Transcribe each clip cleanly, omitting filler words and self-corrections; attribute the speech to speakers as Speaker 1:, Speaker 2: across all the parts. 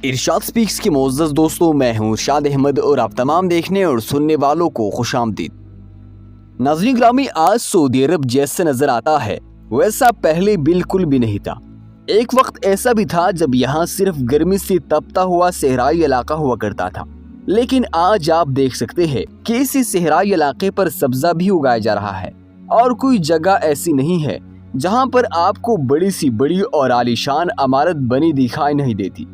Speaker 1: ارشاد specs کے معزز دوستوں، میں ہوں ارشاد احمد اور آپ تمام دیکھنے اور سننے والوں کو خوش آمدید۔ ناظرین گرامی، آج سعودی عرب جیسا نظر آتا ہے ویسا پہلے بالکل بھی نہیں تھا۔ ایک وقت ایسا بھی تھا جب یہاں صرف گرمی سے تپتا ہوا صحرائی علاقہ ہوا کرتا تھا، لیکن آج آپ دیکھ سکتے ہیں کہ اسی صحرائی علاقے پر سبزہ بھی اگایا جا رہا ہے، اور کوئی جگہ ایسی نہیں ہے جہاں پر آپ کو بڑی سی بڑی اور عالیشان عمارت بنی دکھائی نہیں دیتی۔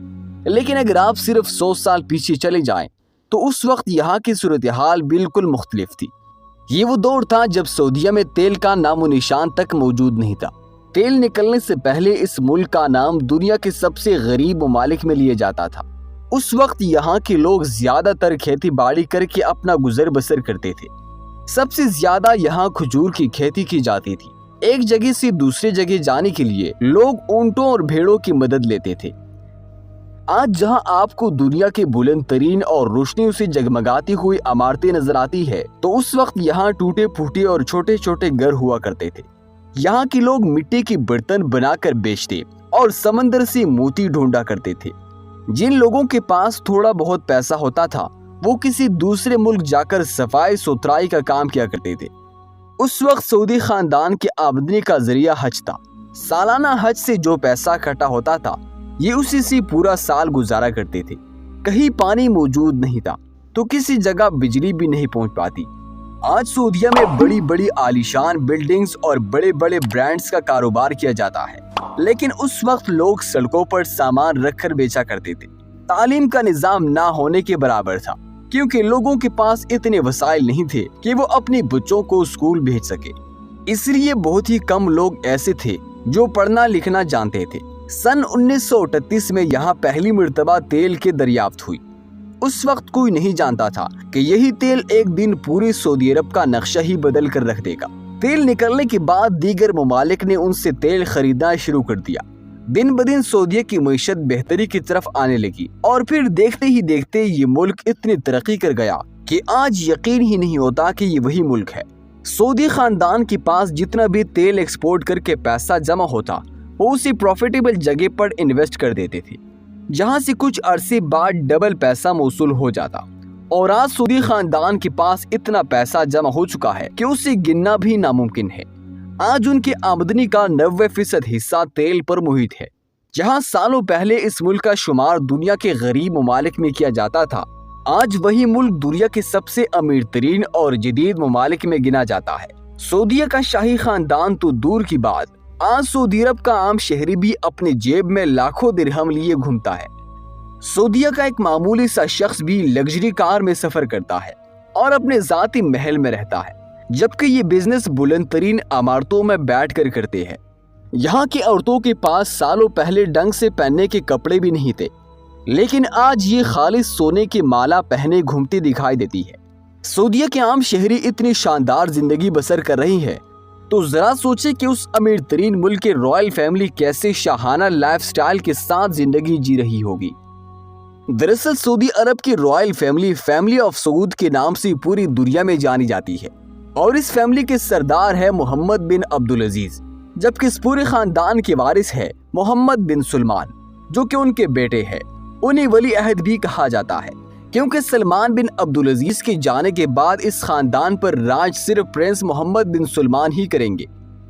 Speaker 1: لیکن اگر آپ صرف 100 سال پیچھے چلے جائیں تو اس وقت یہاں کی صورتحال بالکل مختلف تھی۔ یہ وہ دور تھا جب سعودیہ میں تیل کا نام و نشان تک موجود نہیں تھا۔ تیل نکلنے سے پہلے اس ملک کا نام دنیا کے سب سے غریب ممالک میں لیا جاتا تھا۔ اس وقت یہاں کے لوگ زیادہ تر کھیتی باڑی کر کے اپنا گزر بسر کرتے تھے۔ سب سے زیادہ یہاں کھجور کی کھیتی کی جاتی تھی۔ ایک جگہ سے دوسری جگہ جانے کے لیے لوگ اونٹوں اور بھیڑوں کی مدد لیتے تھے۔ آج جہاں آپ کو دنیا کے بلند ترین اور روشنیوں سے جگمگاتی ہوئی عمارتیں نظر آتی ہے، تو اس وقت یہاں ٹوٹے پھوٹے اور چھوٹے چھوٹے گھر ہوا کرتے تھے۔ یہاں کے لوگ مٹی کے برتن بنا کر بیچتے اور سمندر سے موتی ڈھونڈا کرتے تھے۔ جن لوگوں کے پاس تھوڑا بہت پیسہ ہوتا تھا وہ کسی دوسرے ملک جا کر صفائی ستھرائی کا کام کیا کرتے تھے۔ اس وقت سعودی خاندان کے آمدنی کا ذریعہ حج تھا۔ سالانہ حج سے جو پیسہ اکٹھا ہوتا تھا یہ اسی سے پورا سال گزارا کرتے تھے۔ کہیں پانی موجود نہیں تھا تو کسی جگہ بجلی بھی نہیں پہنچ پاتی۔ آج سعودیہ میں بڑی بڑی عالیشان بلڈنگز اور بڑے بڑے برانڈز کا کاروبار کیا جاتا ہے، لیکن اس وقت لوگ سڑکوں پر سامان رکھ کر بیچا کرتے تھے۔ تعلیم کا نظام نہ ہونے کے برابر تھا، کیونکہ لوگوں کے پاس اتنے وسائل نہیں تھے کہ وہ اپنے بچوں کو اسکول بھیج سکے۔ اس لیے بہت ہی کم لوگ ایسے تھے جو پڑھنا لکھنا جانتے تھے۔ سن 1938 میں یہاں پہلی مرتبہ تیل کی دریافت ہوئی۔ اس وقت کوئی نہیں جانتا تھا کہ یہی تیل ایک دن پوری سعودی عرب کا نقشہ ہی بدل کر رکھ دے گا۔ تیل نکلنے کے بعد دیگر ممالک نے ان سے تیل خریدنا شروع کر دیا۔ دن بدن سعودیہ کی معیشت بہتری کی طرف آنے لگی، اور پھر دیکھتے ہی دیکھتے یہ ملک اتنی ترقی کر گیا کہ آج یقین ہی نہیں ہوتا کہ یہ وہی ملک ہے۔ سعودی خاندان کے پاس جتنا بھی تیل ایکسپورٹ کر کے پیسہ جمع ہوتا وہ اسی پروفیٹیبل جگہ پر انویسٹ کر دیتے تھے، جہاں سے کچھ عرصے بعد ڈبل پیسہ موصول ہو جاتا۔ اور آج سعودی خاندان کے پاس اتنا پیسہ جمع ہو چکا ہے کہ اسے گننا بھی ناممکن ہے۔ آج ان کی آمدنی کا 90% حصہ تیل پر محیط ہے۔ جہاں سالوں پہلے اس ملک کا شمار دنیا کے غریب ممالک میں کیا جاتا تھا، آج وہی ملک دنیا کے سب سے امیر ترین اور جدید ممالک میں گنا جاتا ہے۔ سعودیہ کا شاہی خاندان تو دور کی بات، آج سعودی عرب کا عام شہری بھی اپنے جیب میں لاکھوں درہم لیے گھومتا ہے۔ سعودیہ کا ایک معمولی سا شخص بھی لگژری کار میں سفر کرتا ہے اور اپنے ذاتی محل میں رہتا ہے، جبکہ یہ بزنس بلند ترین عمارتوں میں بیٹھ کر کرتے ہیں۔ یہاں کی عورتوں کے پاس سالوں پہلے ڈھنگ سے پہننے کے کپڑے بھی نہیں تھے، لیکن آج یہ خالص سونے کی مالا پہنے گھومتی دکھائی دیتی ہے۔ سعودیہ کے عام شہری اتنی شاندار زندگی بسر کر رہی ہے تو ذرا سوچیں کہ اس امیر ترین ملک کے رائل فیملی کیسے شاہانہ لائف سٹائل کے ساتھ زندگی جی رہی ہوگی۔ دراصل سعودی عرب کی رائل فیملی آف سعود کے نام سے پوری دنیا میں جانی جاتی ہے، اور اس فیملی کے سردار ہے محمد بن عبدالعزیز، جبکہ اس پورے خاندان کے وارث ہے محمد بن سلمان، جو کہ ان کے بیٹے ہیں۔ انہیں ولی عہد بھی کہا جاتا ہے، کیونکہ سلمان بن عبدالعزیز کے جانے کے بعد اس خاندان پر راج صرف پرنس محمد بن سلمان ہی کریں گے۔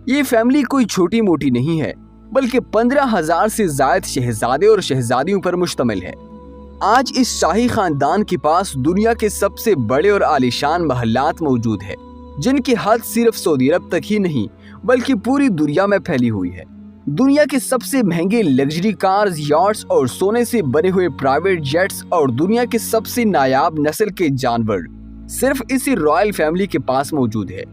Speaker 1: یہ فیملی کوئی چھوٹی موٹی نہیں ہے، بلکہ 15,000 سے زائد شہزادے اور شہزادیوں پر مشتمل ہے۔ آج اس شاہی خاندان کے پاس دنیا کے سب سے بڑے اور عالیشان محلات موجود ہیں، جن کی حد صرف سعودی عرب تک ہی نہیں بلکہ پوری دنیا میں پھیلی ہوئی ہے۔ دنیا کے سب سے مہنگے لگژری کارز، یاٹس اور سونے سے بنے ہوئے پرائیویٹ جیٹس اور دنیا کے سب سے نایاب نسل کے جانور صرف اسی رائل فیملی کے پاس موجود ہے۔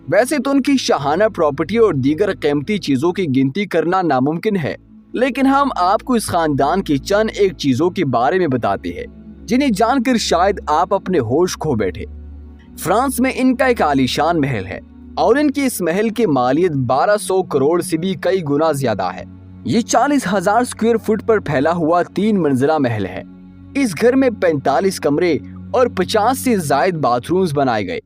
Speaker 1: ویسے تو ان کی شاہانہ پراپرٹی اور دیگر قیمتی چیزوں کی گنتی کرنا ناممکن ہے، لیکن ہم آپ کو اس خاندان کی چند ایک چیزوں کے بارے میں بتاتے ہیں جنہیں جان کر شاید آپ اپنے ہوش کھو بیٹھے۔ فرانس میں ان کا ایک عالیشان محل ہے، اور ان کی اس محل کی مالیت 1200 کروڑ سے بھی کئی گنا زیادہ ہے۔ یہ 40,000 اسکوائر فٹ پر پھیلا ہوا 3 منزلہ محل ہے۔ اس گھر میں 45 کمرے اور 50 سے زائد باتھ رومز بنائے گئے۔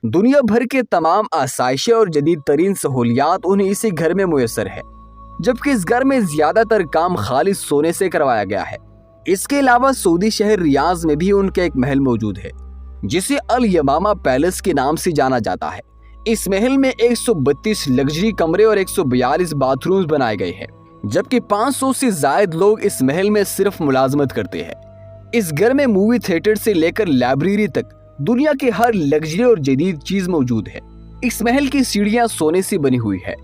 Speaker 1: دنیا بھر کے تمام آسائشیں اور جدید ترین سہولیات انہیں اسی گھر میں میسر ہے، جبکہ اس گھر میں زیادہ تر کام خالص سونے سے کروایا گیا ہے۔ اس کے علاوہ سعودی شہر ریاض میں بھی ان کا ایک محل موجود ہے جسے الیمامہ پیلس کے نام سے جانا جاتا ہے۔ اس محل میں 132 لگژری کمرے اور 142 باتھ رومز بنائے گئے ہیں، جبکہ 500 سے زائد لوگ اس محل میں صرف ملازمت کرتے ہیں۔ اس گھر میں مووی تھیٹر سے لے کر لائبریری تک دنیا کے ہر لگژری اور جدید چیز موجود ہے۔ اس محل کی سیڑھیاں سونے سے بنی ہوئی ہے،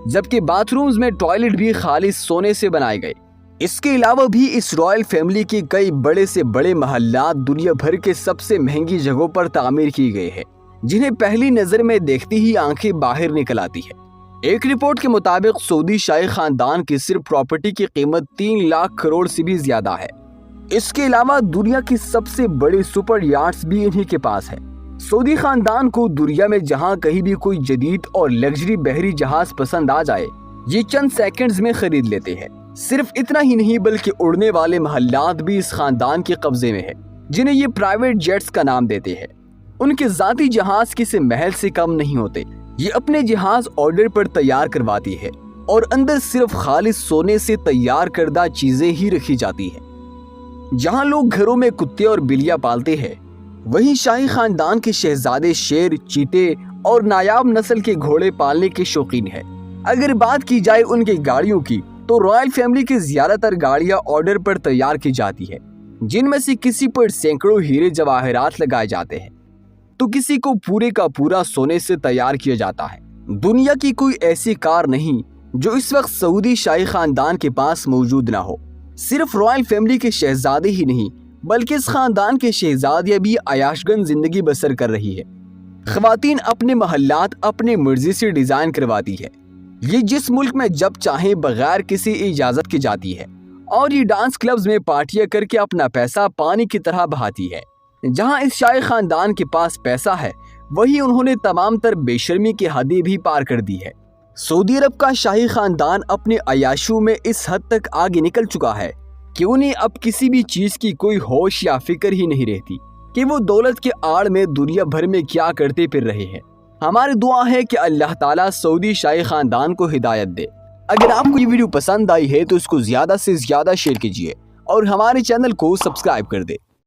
Speaker 1: جبکہ باتھ رومز میں ٹوائلٹ بھی خالص سونے سے بنائے گئے۔ اس کے علاوہ بھی اس رائل فیملی کے کئی بڑے سے بڑے محلات دنیا بھر کے سب سے مہنگی جگہوں پر تعمیر کی گئے ہیں، جنہیں پہلی نظر میں دیکھتی ہی آنکھیں باہر نکل آتی ہے۔ ایک رپورٹ کے مطابق سعودی شاہی خاندان کی صرف پراپرٹی کی قیمت 3 لاکھ کروڑ سے بھی زیادہ ہے۔ اس کے علاوہ دنیا کی سب سے بڑی سپر یاٹس بھی انہی کے پاس ہے۔ سعودی خاندان کو دنیا میں جہاں کہیں بھی کوئی جدید اور لگژری بحری جہاز پسند آ جائے، یہ چند سیکنڈز میں خرید لیتے ہیں۔ صرف اتنا ہی نہیں بلکہ اڑنے والے محلات بھی اس خاندان کے قبضے میں ہے، جنہیں یہ پرائیویٹ جیٹس کا نام دیتے ہیں۔ ان کے ذاتی جہاز کسی محل سے کم نہیں ہوتے۔ یہ اپنے جہاز آرڈر پر تیار کرواتی ہے اور اندر صرف خالص سونے سے تیار کردہ چیزیں ہی رکھی جاتی ہیں۔ جہاں لوگ گھروں میں کتے اور بلیاں پالتے ہیں، وہیں شاہی خاندان کے شہزادے شیر، چیتے اور نایاب نسل کے گھوڑے پالنے کے شوقین ہیں۔ اگر بات کی جائے ان کی گاڑیوں کی، تو رائل فیملی کی زیادہ تر گاڑیاں آرڈر پر تیار کی جاتی ہے، جن میں سے کسی پر سینکڑوں ہیرے جواہرات لگائے جاتے ہیں، تو کسی کو پورے کا پورا سونے سے تیار کیا جاتا ہے۔ دنیا کی کوئی ایسی کار نہیں جو اس وقت سعودی شاہی خاندان کے پاس موجود نہ ہو۔ صرف رائل فیملی کے شہزادے ہی نہیں بلکہ اس خاندان کے شہزادیاں بھی عیاش گن زندگی بسر کر رہی ہے۔ خواتین اپنے محلات اپنے مرضی سے ڈیزائن کرواتی ہے۔ یہ جس ملک میں جب چاہیں بغیر کسی اجازت کے جاتی ہے، اور یہ ڈانس کلبز میں پارٹیاں کر کے اپنا پیسہ پانی کی طرح بہاتی ہے۔ جہاں اس شاہی خاندان کے پاس پیسہ ہے، وہی انہوں نے تمام تر بے شرمی کی حدیں بھی پار کر دی ہے۔ سعودی عرب کا شاہی خاندان اپنے عیاشیوں میں اس حد تک آگے نکل چکا ہے کہ انہیں اب کسی بھی چیز کی کوئی ہوش یا فکر ہی نہیں رہتی کہ وہ دولت کے آڑ میں دنیا بھر میں کیا کرتے پھر رہے ہیں۔ ہماری دعا ہے کہ اللہ تعالیٰ سعودی شاہی خاندان کو ہدایت دے۔ اگر آپ کو یہ ویڈیو پسند آئی ہے تو اس کو زیادہ سے زیادہ شیئر کیجیے اور ہمارے چینل کو سبسکرائب کر دے۔